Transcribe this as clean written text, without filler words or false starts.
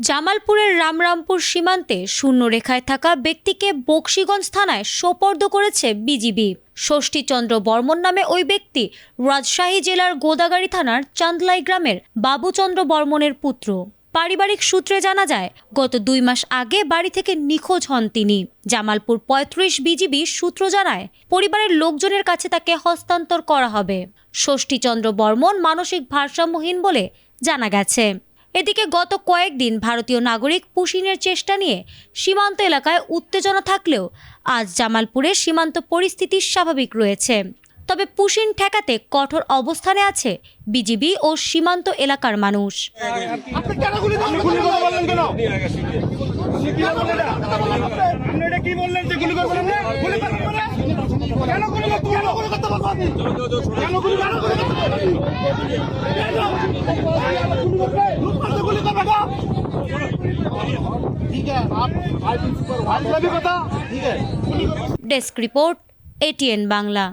জামালপুরের রামরামপুর সীমান্তে শূন্যরেখায় থাকা ব্যক্তিকে বকশীগঞ্জ থানায় সোপর্দ করেছে বিজিবি। ষষ্ঠীচন্দ্র বর্মন নামে ওই ব্যক্তি রাজশাহী জেলার গোদাগাড়ী থানার চান্দলাই গ্রামের বাবুচন্দ্র বর্মনের পুত্র। পারিবারিক সূত্রে জানা যায়, গত 2 মাস আগে বাড়ি থেকে নিখোঁজ হন তিনি। জামালপুর 35 বিজিবি সূত্র জানায়, পরিবারের লোকজনের কাছে তাকে হস্তান্তর করা হবে। ষষ্ঠীচন্দ্র বর্মন মানসিক ভারসাম্যহীন বলে জানা গেছে। এদিকে গত কয়েকদিন ভারতীয় নাগরিক পুশিনের চেষ্টা নিয়ে সীমান্ত এলাকায় উত্তেজনা থাকলেও আজ জামালপুরে সীমান্ত পরিস্থিতি স্বাভাবিক রয়েছে। তবে পুশিন ঠেকাতে কঠোর অবস্থানে আছে বিজিবি ও সীমান্ত এলাকার মানুষ। Desk report, ATN Bangla.